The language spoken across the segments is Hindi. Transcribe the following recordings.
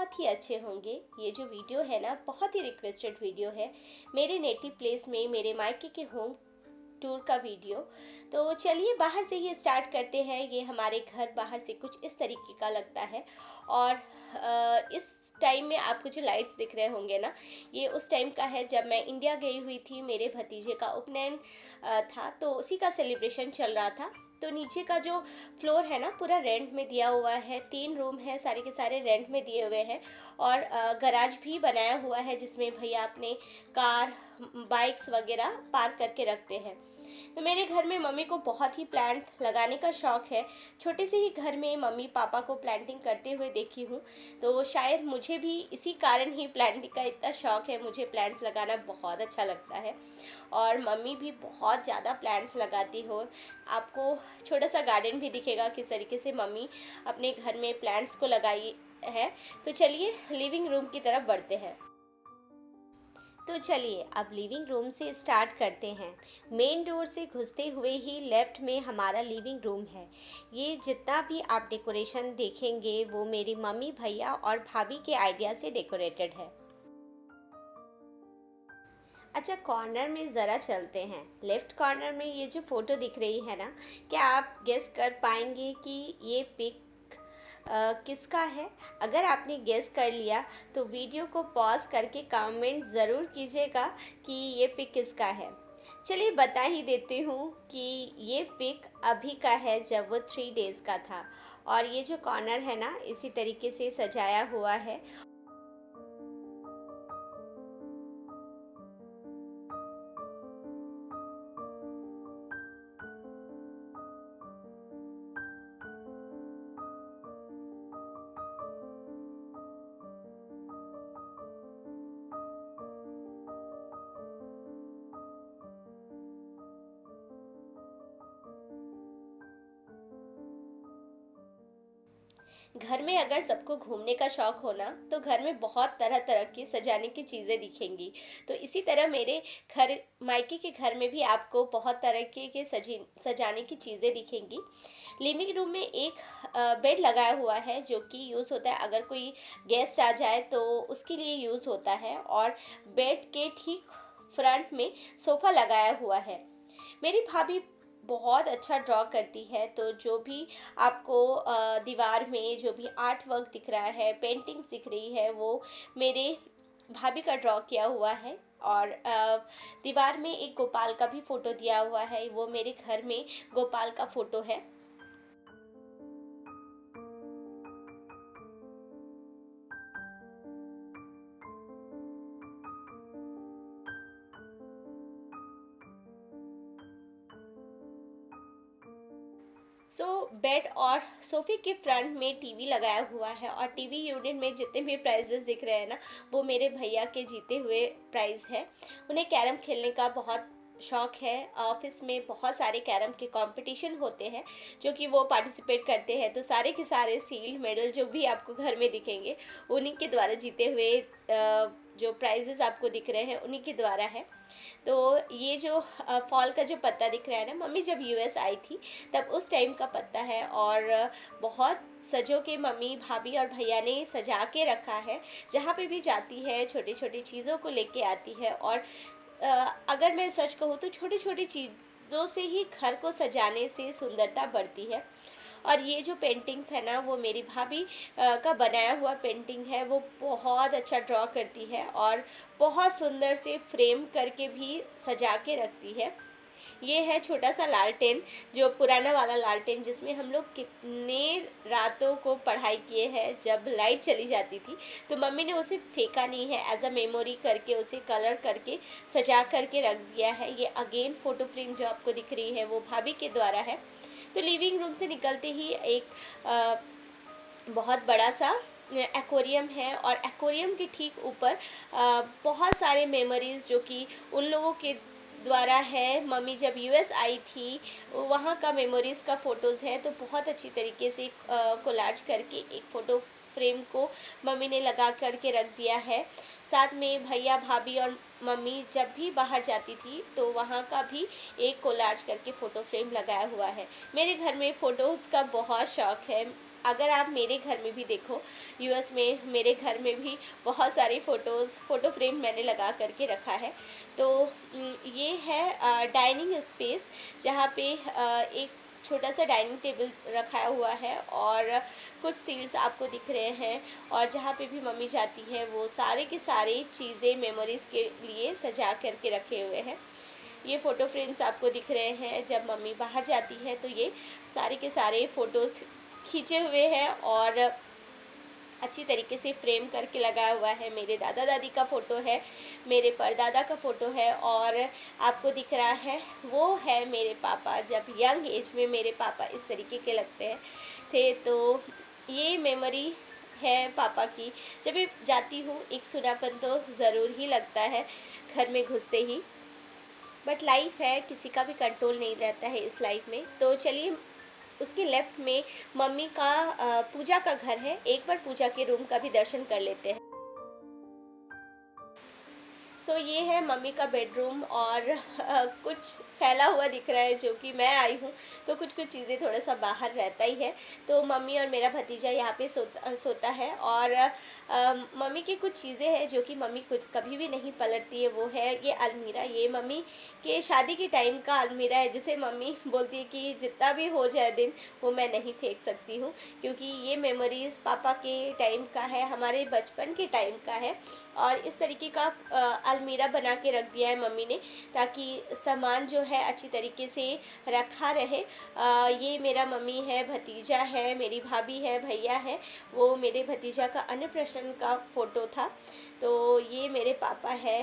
बहुत ही अच्छे होंगे। ये जो वीडियो है ना, बहुत ही रिक्वेस्टेड वीडियो है, मेरे नेटिव प्लेस में मेरे मायके के होम टूर का वीडियो। तो चलिए बाहर से ही स्टार्ट करते हैं। ये हमारे घर बाहर से कुछ इस तरीके का लगता है। और इस टाइम में आपको जो लाइट्स दिख रहे होंगे ना, ये उस टाइम का है जब मैं इंडिया गई हुई थी। मेरे भतीजे का उपनयन था, तो उसी का सेलिब्रेशन चल रहा था। तो नीचे का जो फ्लोर है ना, पूरा रेंट में दिया हुआ है। 3 रूम है, सारे के सारे रेंट में दिए हुए हैं। और गराज भी बनाया हुआ है जिसमें भैया अपने कार बाइक्स वगैरह पार्क करके रखते हैं। तो मेरे घर में मम्मी को बहुत ही प्लांट लगाने का शौक़ है। छोटे से ही घर में मम्मी पापा को प्लांटिंग करते हुए देखी हूँ, तो शायद मुझे भी इसी कारण ही प्लांटिंग का इतना शौक़ है। मुझे प्लांट्स लगाना बहुत अच्छा लगता है और मम्मी भी बहुत ज़्यादा प्लांट्स लगाती हो। आपको छोटा सा गार्डन भी दिखेगा किस तरीके से मम्मी अपने घर में प्लांट्स को लगाई है। तो चलिए लिविंग रूम की तरफ बढ़ते हैं। तो चलिए अब लिविंग रूम से स्टार्ट करते हैं। मेन डोर से घुसते हुए ही लेफ्ट में हमारा लिविंग रूम है। ये जितना भी आप डेकोरेशन देखेंगे वो मेरी मम्मी भैया और भाभी के आइडिया से डेकोरेटेड है। अच्छा, कॉर्नर में ज़रा चलते हैं। लेफ़्ट कॉर्नर में ये जो फ़ोटो दिख रही है ना, क्या आप गेस कर पाएंगे कि ये पिक किसका है? अगर आपने गेस कर लिया तो वीडियो को पॉज करके कमेंट ज़रूर कीजिएगा कि ये पिक किसका है। चलिए बता ही देती हूँ कि ये पिक अभी का है जब वो 3 डेज़ का था। और ये जो कॉर्नर है ना, इसी तरीके से सजाया हुआ है। घर में अगर सबको घूमने का शौक़ हो ना, तो घर में बहुत तरह तरह की सजाने की चीज़ें दिखेंगी। तो इसी तरह मेरे घर मायके के घर में भी आपको बहुत तरह के सजाने की चीज़ें दिखेंगी। लिविंग रूम में एक बेड लगाया हुआ है जो कि यूज़ होता है अगर कोई गेस्ट आ जाए तो उसके लिए यूज़ होता है। और बेड के ठीक फ्रंट में सोफ़ा लगाया हुआ है। मेरी भाभी बहुत अच्छा ड्रॉ करती है, तो जो भी आपको दीवार में जो भी आर्ट वर्क दिख रहा है, पेंटिंग्स दिख रही है, वो मेरे भाभी का ड्रॉ किया हुआ है। और दीवार में एक गोपाल का भी फ़ोटो दिया हुआ है, वो मेरे घर में गोपाल का फ़ोटो है। बेड और सोफे के फ्रंट में टीवी लगाया हुआ है। और टीवी यूनिट में जितने भी प्राइजेस दिख रहे हैं ना, वो मेरे भैया के जीते हुए प्राइज़ है। उन्हें कैरम खेलने का बहुत शौक़ है। ऑफिस में बहुत सारे कैरम के कंपटीशन होते हैं जो कि वो पार्टिसिपेट करते हैं। तो सारे के सारे सील्ड मेडल जो भी आपको घर में दिखेंगे, उन्हीं के द्वारा जीते हुए जो प्राइजेस आपको दिख रहे हैं उन्हीं के द्वारा है। तो ये जो फॉल का जो पत्ता दिख रहा है ना, मम्मी जब यूएस आई थी तब उस टाइम का पत्ता है। और बहुत सजो के मम्मी भाभी और भैया ने सजा के रखा है। जहाँ पे भी जाती है छोटी छोटी चीज़ों को लेके आती है। और अगर मैं सच कहूँ तो छोटी छोटी चीज़ों से ही घर को सजाने से सुंदरता बढ़ती है। और ये जो पेंटिंग्स है ना, वो मेरी भाभी का बनाया हुआ पेंटिंग है। वो बहुत अच्छा ड्रॉ करती है और बहुत सुंदर से फ्रेम करके भी सजा के रखती है। ये है छोटा सा लालटेन, जो पुराना वाला लालटेन जिसमें हम लोग कितने रातों को पढ़ाई किए हैं जब लाइट चली जाती थी। तो मम्मी ने उसे फेंका नहीं है, एज अ मेमोरी करके उसे कलर करके सजा करके रख दिया है। ये अगेन फ़ोटो फ्रेम जो आपको दिख रही है वो भाभी के द्वारा है। तो लिविंग रूम से निकलते ही एक बहुत बड़ा सा एक्वेरियम है। और एक्वेरियम के ठीक ऊपर बहुत सारे मेमोरीज़ जो कि उन लोगों के द्वारा है। मम्मी जब यूएस आई थी वहाँ का मेमोरीज़ का फ़ोटोज़ है। तो बहुत अच्छी तरीके से कोलाज करके एक फ़ोटो फ्रेम को मम्मी ने लगा करके रख दिया है। साथ में भैया भाभी और मम्मी जब भी बाहर जाती थी तो वहाँ का भी एक कोलाज करके फ़ोटो फ्रेम लगाया हुआ है। मेरे घर में फ़ोटोज़ का बहुत शौक़ है। अगर आप मेरे घर में भी देखो, यूएस में मेरे घर में भी बहुत सारी फ़ोटो फ्रेम मैंने लगा करके रखा है। तो ये है डाइनिंग स्पेस, जहाँ पे एक छोटा सा डाइनिंग टेबल रखा हुआ है और कुछ सीट्स आपको दिख रहे हैं, और जहाँ पे भी मम्मी जाती है वो सारे के सारे चीज़ें मेमोरीज़ के लिए सजा करके रखे हुए हैं। ये फ़ोटो फ्रेम्स आपको दिख रहे हैं, जब मम्मी बाहर जाती है तो ये सारे के सारे फ़ोटोज़ खींचे हुए हैं और अच्छी तरीके से फ्रेम करके लगाया हुआ है। मेरे दादा दादी का फ़ोटो है, मेरे परदादा का फ़ोटो है, और आपको दिख रहा है वो है मेरे पापा, जब यंग एज में मेरे पापा इस तरीके के लगते हैं थे। तो ये मेमोरी है पापा की। जब भी जाती हूँ एक सुनापन तो ज़रूर ही लगता है घर में घुसते ही, बट लाइफ है, किसी का भी कंट्रोल नहीं रहता है इस लाइफ में। तो चलिए, उसके लेफ्ट में मम्मी का पूजा का घर है, एक बार पूजा के रूम का भी दर्शन कर लेते हैं। सो ये है मम्मी का बेडरूम, और कुछ फैला हुआ दिख रहा है, जो कि मैं आई हूँ तो कुछ कुछ चीज़ें थोड़ा सा बाहर रहता ही है। तो मम्मी और मेरा भतीजा यहाँ पे सोता है, और मम्मी की कुछ चीज़ें हैं जो कि मम्मी कुछ कभी भी नहीं पलटती है। वो है ये अलमीरा, ये मम्मी के शादी के टाइम का अलमीरा है, जिसे मम्मी बोलती है कि जितना भी हो जाए दिन, वो मैं नहीं फेंक सकती हूँ, क्योंकि ये मेमोरीज़ पापा के टाइम का है, हमारे बचपन के टाइम का है। और इस तरीके का अलमीरा बना के रख दिया है मम्मी ने, ताकि सामान जो है अच्छी तरीके से रखा रहे। ये मेरा मम्मी है, भतीजा है, मेरी भाभी है, भैया है। वो मेरे भतीजा का अन्नप्राशन का फ़ोटो था। तो ये मेरे पापा है,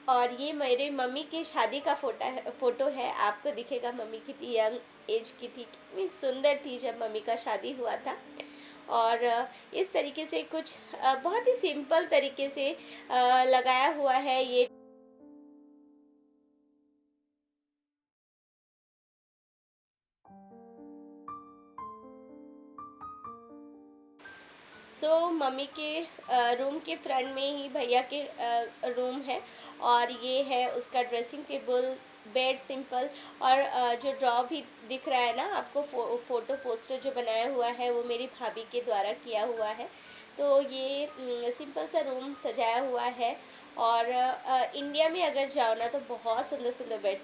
और ये मेरे मम्मी की शादी का फ़ोटो है। आपको दिखेगा मम्मी कितनी यंग एज की थी, कितनी सुंदर थी जब मम्मी का शादी हुआ था। और इस तरीके से कुछ बहुत ही सिंपल तरीके से लगाया हुआ है ये। मम्मी के रूम के फ्रंट में ही भैया के रूम है, और ये है उसका ड्रेसिंग टेबल, बेड सिंपल, और जो ड्रॉ भी दिख रहा है ना आपको, फ़ोटो पोस्टर जो बनाया हुआ है वो मेरी भाभी के द्वारा किया हुआ है। तो ये सिंपल सा रूम सजाया हुआ है। और इंडिया में अगर जाओ ना तो बहुत सुंदर सुंदर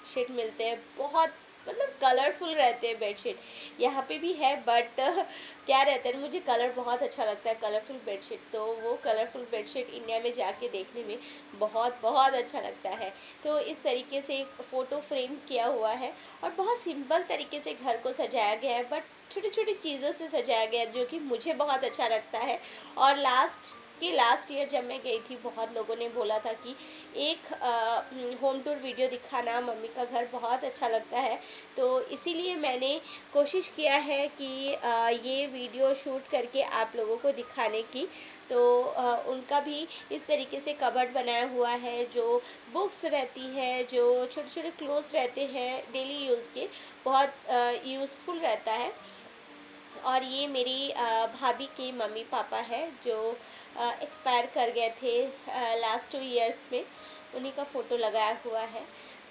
शीट मिलते हैं, बहुत मतलब कलरफुल रहते हैं बेडशीट। यहाँ पे भी है, बट क्या रहता है ना, मुझे कलर बहुत अच्छा लगता है, कलरफुल बेडशीट। तो वो कलरफुल बेडशीट इंडिया में जाके देखने में बहुत बहुत अच्छा लगता है। तो इस तरीके से एक फ़ोटो फ्रेम किया हुआ है, और बहुत सिंपल तरीके से घर को सजाया गया है, बट छोटी छोटी चीज़ों से सजाया गया है, जो कि मुझे बहुत अच्छा लगता है। और लास्ट ईयर जब मैं गई थी, बहुत लोगों ने बोला था कि एक होम टूर वीडियो दिखाना, मम्मी का घर बहुत अच्छा लगता है। तो इसीलिए मैंने कोशिश किया है कि ये वीडियो शूट करके आप लोगों को दिखाने की। तो उनका भी इस तरीके से कबर्ड बनाया हुआ है, जो बुक्स रहती है, जो छोटे छोटे क्लोथ्स रहते हैं डेली यूज़ के, बहुत यूज़फुल रहता है। और ये मेरी भाभी के मम्मी पापा है, जो एक्सपायर कर गए थे लास्ट 2 इयर्स में, उन्हीं का फ़ोटो लगाया हुआ है।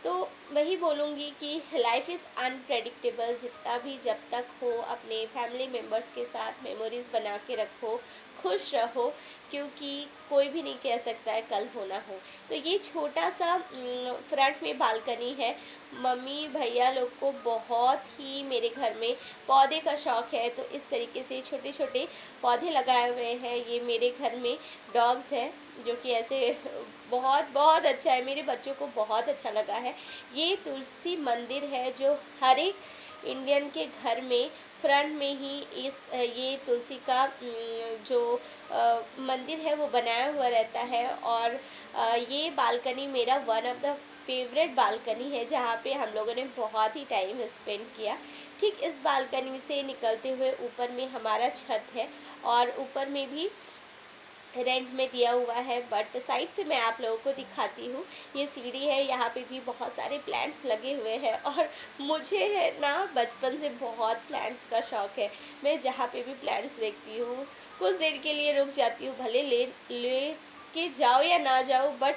तो वही बोलूँगी कि लाइफ इज़ अनप्रेडिक्टेबल। जितना भी जब तक हो, अपने फैमिली मेम्बर्स के साथ मेमोरीज़ बना के रखो, खुश रहो, क्योंकि कोई भी नहीं कह सकता है कल हो ना हो। तो ये छोटा सा फ्रंट में बालकनी है। मम्मी भैया लोग को बहुत ही मेरे घर में पौधे का शौक़ है, तो इस तरीके से छोटे छोटे पौधे लगाए हुए हैं। ये मेरे घर में डॉग्स हैं, जो कि ऐसे बहुत बहुत अच्छा है, मेरे बच्चों को बहुत अच्छा लगा है। ये तुलसी मंदिर है, जो हर एक इंडियन के घर में फ्रंट में ही ये तुलसी का जो मंदिर है वो बनाया हुआ रहता है। और ये बालकनी मेरा one of the favourite balcony है, जहाँ पे हम लोगों ने बहुत ही टाइम स्पेंड किया। ठीक इस बालकनी से निकलते हुए ऊपर में हमारा छत है, और ऊपर में भी रेंट में दिया हुआ है, बट साइड से मैं आप लोगों को दिखाती हूँ। ये सीढ़ी है, यहाँ पे भी बहुत सारे प्लांट्स लगे हुए हैं, और मुझे है ना बचपन से बहुत प्लांट्स का शौक़ है। मैं जहाँ पे भी प्लांट्स देखती हूँ, कुछ देर के लिए रुक जाती हूँ, भले ले ले के जाओ या ना जाओ, बट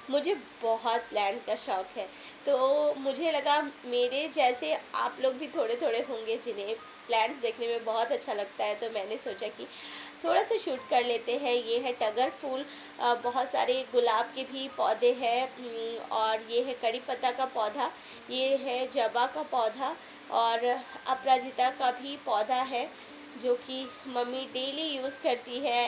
मुझे बहुत प्लांट का शौक़ है। तो मुझे लगा मेरे जैसे आप लोग भी थोड़े थोड़े होंगे जिन्हें प्लांट्स देखने में बहुत अच्छा लगता है, तो मैंने सोचा कि थोड़ा सा शूट कर लेते हैं। ये है टगर फूल, बहुत सारे गुलाब के भी पौधे हैं, और ये है कड़ी पत्ता का पौधा, ये है जबा का पौधा, और अपराजिता का भी पौधा है जो कि मम्मी डेली यूज़ करती है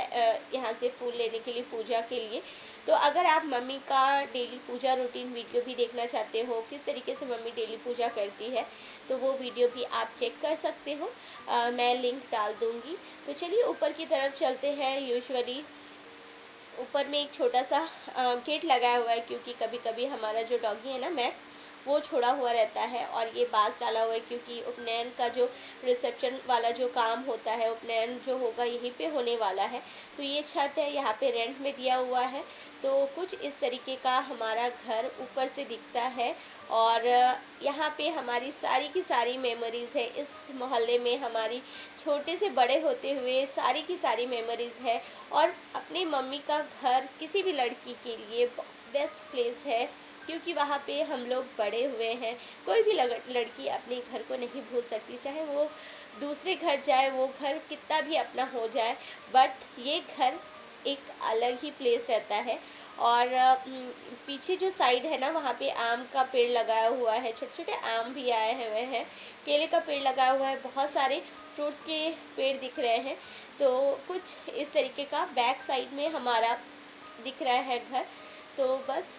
यहाँ से फूल लेने के लिए, पूजा के लिए। तो अगर आप मम्मी का डेली पूजा रूटीन वीडियो भी देखना चाहते हो, किस तरीके से मम्मी डेली पूजा करती है, तो वो वीडियो भी आप चेक कर सकते हो। मैं लिंक डाल दूँगी। तो चलिए ऊपर की तरफ चलते हैं। यूजुअली ऊपर में एक छोटा सा गेट लगाया हुआ है, क्योंकि कभी कभी हमारा जो डॉगी है ना मैक्स, वो छोड़ा हुआ रहता है, और ये बांस डाला हुआ है क्योंकि उपनयन का जो रिसेप्शन वाला जो काम होता है, उपनयन जो होगा यहीं पे होने वाला है। तो ये छत है, यहाँ पे रेंट में दिया हुआ है। तो कुछ इस तरीके का हमारा घर ऊपर से दिखता है, और यहाँ पे हमारी सारी की सारी मेमोरीज़ है। इस मोहल्ले में हमारी छोटे से बड़े होते हुए सारी की सारी मेमोरीज़ है, और अपनी मम्मी का घर किसी भी लड़की के लिए बेस्ट प्लेस है, क्योंकि वहाँ पे हम लोग बड़े हुए हैं। कोई भी लड़की अपने घर को नहीं भूल सकती, चाहे वो दूसरे घर जाए, वो घर कितना भी अपना हो जाए, बट ये घर एक अलग ही प्लेस रहता है। और पीछे जो साइड है ना, वहाँ पे आम का पेड़ लगाया हुआ है, छोटे छोटे आम भी आए हुए हैं, केले का पेड़ लगाया हुआ है, बहुत सारे फ्रूट्स के पेड़ दिख रहे हैं। तो कुछ इस तरीके का बैक साइड में हमारा दिख रहा है घर। तो बस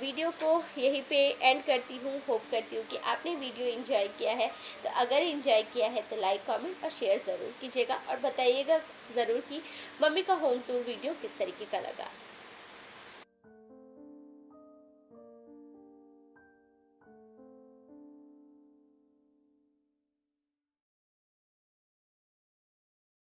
वीडियो को यहीं पे एंड करती हूँ। होप करती हूँ कि आपने वीडियो एंजॉय किया है। तो अगर एंजॉय किया है तो लाइक, कमेंट और शेयर ज़रूर कीजिएगा, और बताइएगा ज़रूर कि मम्मी का होम टूर वीडियो किस तरीके का लगा।